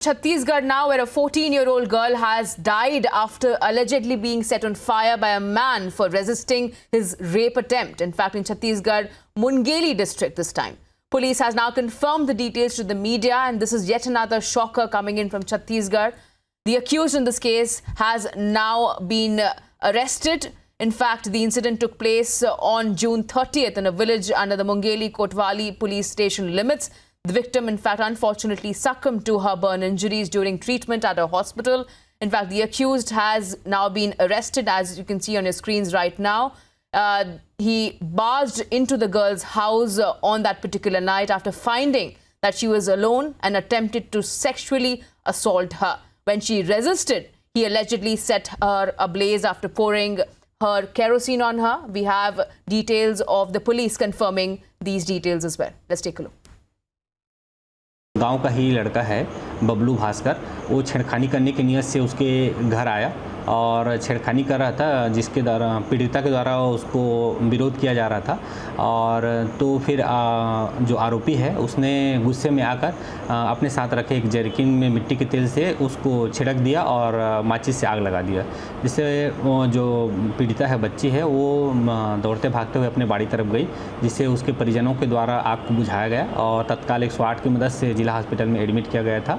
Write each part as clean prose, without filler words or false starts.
Chhattisgarh now, where a 14-year-old girl has died after allegedly being set on fire by a man for resisting his rape attempt. In fact, in Chhattisgarh, Mungeli district this time. Police has now confirmed the details to the media, and this is yet another shocker coming in from Chhattisgarh. The accused in this case has now been arrested. In fact, the incident took place on June 30th in a village under the Mungeli Kotwali police station limits. The victim, in fact, unfortunately succumbed to her burn injuries during treatment at a hospital. In fact, the accused has now been arrested, as you can see on your screens right now. He barged into the girl's house on that particular night after finding that she was alone and attempted to sexually assault her. When she resisted, he allegedly set her ablaze after pouring her kerosene on her. We have details of the police confirming these details as well. Let's take a look. गांव का ही लड़का है बबलू भास्कर। वो छेड़खानी करने की नीयत से उसके घर आया और छेड़खानी कर रहा था, जिसके द्वारा पीड़िता के द्वारा उसको विरोध किया जा रहा था। और तो फिर जो आरोपी है उसने गुस्से में आकर अपने साथ रखे एक जर्किन में मिट्टी के तेल से उसको छिड़क दिया और माचिस से आग लगा दिया, जिससे जो पीड़िता है बच्ची है वो दौड़ते भागते हुए अपने बाड़ी तरफ गई, जिससे उसके परिजनों के द्वारा आग को बुझाया गया और तत्काल 108 की मदद से जिला हॉस्पिटल में एडमिट किया गया था।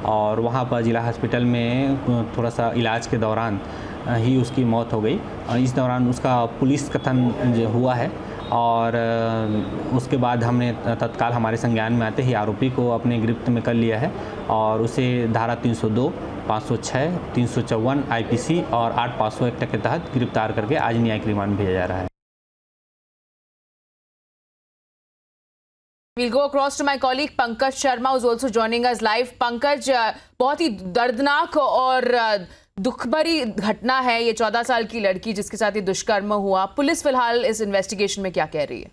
और वहाँ पर जिला हॉस्पिटल में थोड़ा सा इलाज के दौरान ही उसकी मौत हो गई। इस दौरान उसका पुलिस कथन जो हुआ है और उसके बाद हमने तत्काल हमारे संज्ञान में आते ही आरोपी को अपने गिरफ्त में कर लिया है और उसे धारा 302, 506, 354 IPC और 8 500 एक्ट के तहत गिरफ्तार करके आज न्यायिक रिमांड भेजा जा रहा है। We'll go across to my colleague Pankaj Sharma, who's also joining us live. Pankaj, बहुत ही दर्दनाक और दुख भरी घटना है ये 14 साल की लड़की जिसके साथ ये दुष्कर्म हुआ। पुलिस फिलहाल इस इन्वेस्टिगेशन में क्या कह रही है?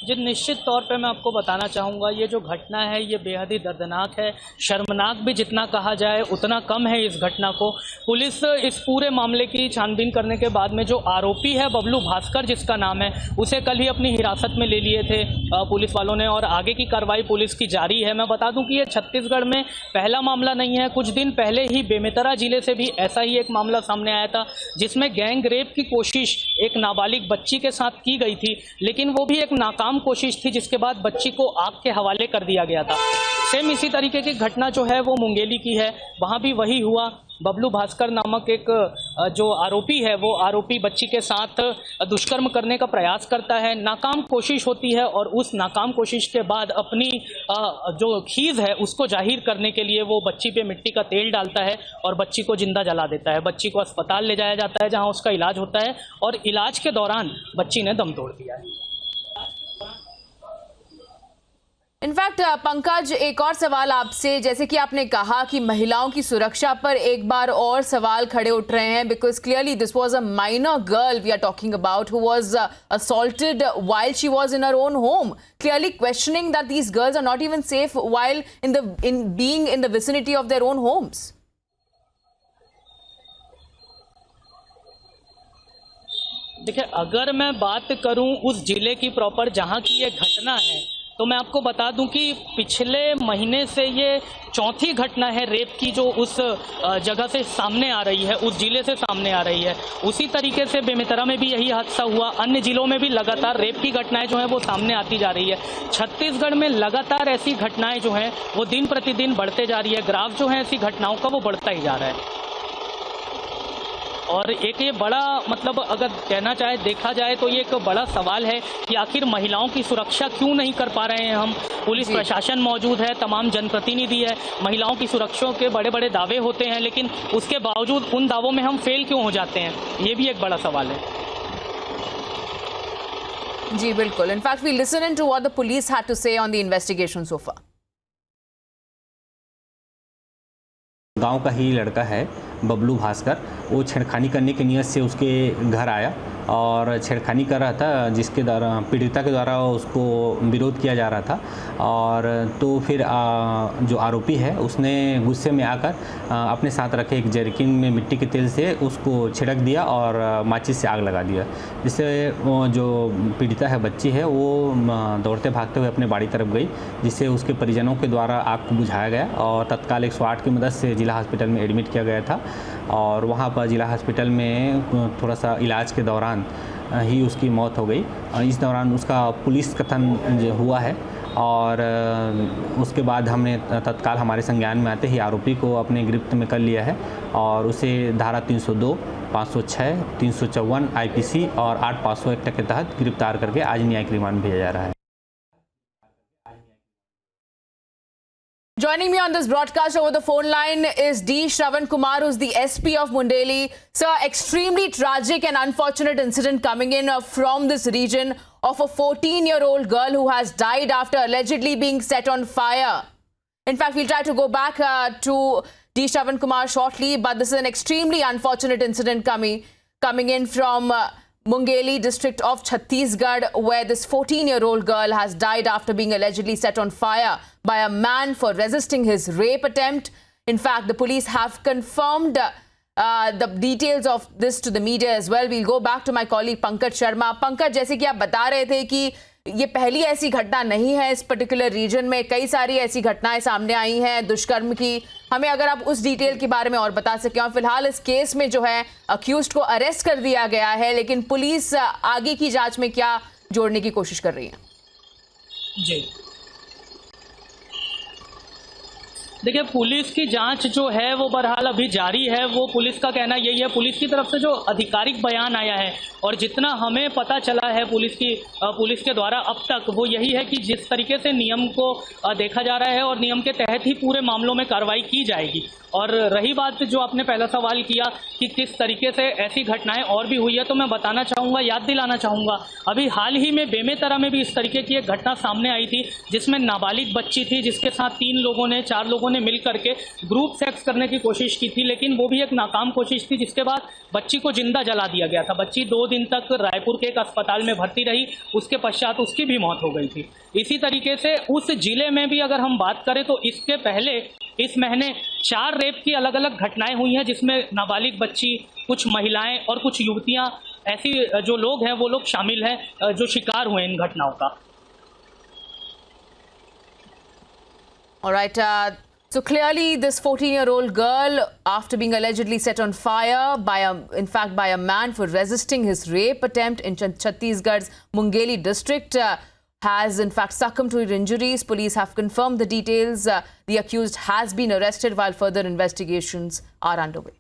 जी, निश्चित तौर पे मैं आपको बताना चाहूँगा, ये जो घटना है ये बेहद ही दर्दनाक है। शर्मनाक भी जितना कहा जाए उतना कम है इस घटना को। पुलिस इस पूरे मामले की छानबीन करने के बाद में जो आरोपी है बबलू भास्कर जिसका नाम है, उसे कल ही अपनी हिरासत में ले लिए थे पुलिस वालों ने और आगे की कार्रवाई पुलिस की जारी है। मैं बता दूं कि ये छत्तीसगढ़ में पहला मामला नहीं है। कुछ दिन पहले ही बेमेतरा जिले से भी ऐसा ही एक मामला सामने आया था जिसमें गैंग रेप की कोशिश एक नाबालिग बच्ची के साथ की गई थी, लेकिन वो भी एक नाकाम कोशिश थी, जिसके बाद बच्ची को आग के हवाले कर दिया गया था। सेम इसी तरीके की घटना जो है वो मुंगेली की है, वहाँ भी वही हुआ। बबलू भास्कर नामक एक जो आरोपी है वो आरोपी बच्ची के साथ दुष्कर्म करने का प्रयास करता है, नाकाम कोशिश होती है और उस नाकाम कोशिश के बाद अपनी जो खीज है उसको जाहिर करने के लिए वो बच्ची पे मिट्टी का तेल डालता है और बच्ची को जिंदा जला देता है। बच्ची को अस्पताल ले जाया जाता है जहां उसका इलाज होता है और इलाज के दौरान बच्ची ने दम तोड़ दिया है। इनफैक्ट पंकज, एक और सवाल आपसे, जैसे कि आपने कहा कि महिलाओं की सुरक्षा पर एक बार और सवाल खड़े उठ रहे हैं, because clearly this was a minor girl we are talking about who was assaulted while she was in her own home, clearly questioning that these girls are not even safe while being in the vicinity of their own homes. देखिए, अगर मैं बात करूं उस जिले की proper जहां की ये घटना है तो मैं आपको बता दूं कि पिछले महीने से ये चौथी घटना है रेप की जो उस जगह से सामने आ रही है, उस जिले से सामने आ रही है। उसी तरीके से बेमेतरा में भी यही हादसा हुआ। अन्य जिलों में भी लगातार रेप की घटनाएं जो हैं वो सामने आती जा रही है। छत्तीसगढ़ में लगातार ऐसी घटनाएं जो हैं वो दिन प्रतिदिन बढ़ते जा रही है। ग्राफ जो है ऐसी घटनाओं का वो बढ़ता ही जा रहा है। और एक ये बड़ा मतलब अगर कहना चाहे देखा जाए तो ये एक बड़ा सवाल है कि आखिर महिलाओं की सुरक्षा क्यों नहीं कर पा रहे हैं हम। पुलिस प्रशासन मौजूद है, तमाम जनप्रतिनिधि है, महिलाओं की सुरक्षा के बड़े बड़े दावे होते हैं, लेकिन उसके बावजूद उन दावों में हम फेल क्यों हो जाते हैं, ये भी एक बड़ा सवाल है। जी बिल्कुल। In fact we listen in to what the police had to say on the investigation so far. गांव का ही लड़का है बबलू भास्कर, वो छेड़खानी करने की नीयत से उसके घर आया और छेड़खानी कर रहा था, जिसके द्वारा पीड़िता के द्वारा उसको विरोध किया जा रहा था। और तो फिर जो आरोपी है उसने गुस्से में आकर अपने साथ रखे एक जर्किन में मिट्टी के तेल से उसको छिड़क दिया और माचिस से आग लगा दिया, जिससे जो पीड़िता है बच्ची है वो दौड़ते भागते हुए अपने बाड़ी तरफ गई, जिससे उसके परिजनों के द्वारा आग को बुझाया गया और तत्काल 108 की मदद से जिला हॉस्पिटल में एडमिट किया गया था। और वहाँ पर जिला हॉस्पिटल में थोड़ा सा इलाज के दौरान ही उसकी मौत हो गई। इस दौरान उसका पुलिस कथन जो हुआ है और उसके बाद हमने तत्काल हमारे संज्ञान में आते ही आरोपी को अपने गिरफ्त में कर लिया है और उसे धारा 302, 506, 354 IPC और 8 500 एक्ट के तहत गिरफ्तार करके आज न्यायिक रिमांड भेजा जा रहा है। Joining me on this broadcast over the phone line is D. Shravan Kumar, who's the SP of Mundeli. Sir, extremely tragic and unfortunate incident coming in from this region of a 14-year-old girl who has died after allegedly being set on fire. In fact, we'll try to go back to D. Shravan Kumar shortly, but this is an extremely unfortunate incident coming in from Mungeli district of Chhattisgarh, where this 14-year-old girl has died after being allegedly set on fire by a man for resisting his rape attempt. In fact, the police have confirmed the details of this to the media as well. We'll go back to my colleague Pankaj Sharma. Pankaj, जैसे कि आप बता रहे थे कि ये पहली ऐसी घटना नहीं है इस पर्टिकुलर रीजन में, कई सारी ऐसी घटनाएं सामने आई हैं दुष्कर्म की। हमें अगर आप उस डिटेल के बारे में और बता सकें। और फिलहाल इस केस में जो है अक्यूज्ड को अरेस्ट कर दिया गया है, लेकिन पुलिस आगे की जांच में क्या जोड़ने की कोशिश कर रही है? जी देखिए, पुलिस की जांच जो है वो बहरहाल अभी जारी है। वो पुलिस का कहना यही है, पुलिस की तरफ से जो आधिकारिक बयान आया है और जितना हमें पता चला है पुलिस के द्वारा अब तक, वो यही है कि जिस तरीके से नियम को देखा जा रहा है और नियम के तहत ही पूरे मामलों में कार्रवाई की जाएगी। और रही बात जो आपने पहला सवाल किया कि किस तरीके से ऐसी घटनाएं और भी हुई है, तो मैं बताना चाहूँगा, याद दिलाना चाहूँगा, अभी हाल ही में बेमेतरा में भी इस तरीके की एक घटना सामने आई थी जिसमें नाबालिग बच्ची थी, जिसके साथ 4 लोगों ने मिल करके ग्रुप सेक्स करने की कोशिश की थी, लेकिन वो भी एक नाकाम कोशिश थी, जिसके बाद बच्ची को जिंदा जला दिया गया था। बच्ची 2 दिन तक रायपुर के एक अस्पताल में भर्ती रही, उसके पश्चात उसकी भी मौत हो गई थी। इसी तरीके से उस जिले में भी अगर हम बात करें तो इसके पहले इस महीने 4 रेप की अलग अलग घटनाएं हुई हैं, जिसमें नाबालिग बच्ची, कुछ महिलाएं और कुछ युवतियां, ऐसी जो लोग हैं वो लोग शामिल हैं जो शिकार हुए इन घटनाओं का। All right, so clearly this 14-year-old girl, after being allegedly set on fire by a man for resisting his rape attempt in Chhattisgarh's Mungeli district, has in fact succumbed to her injuries. Police have confirmed the details. The accused has been arrested while further investigations are underway.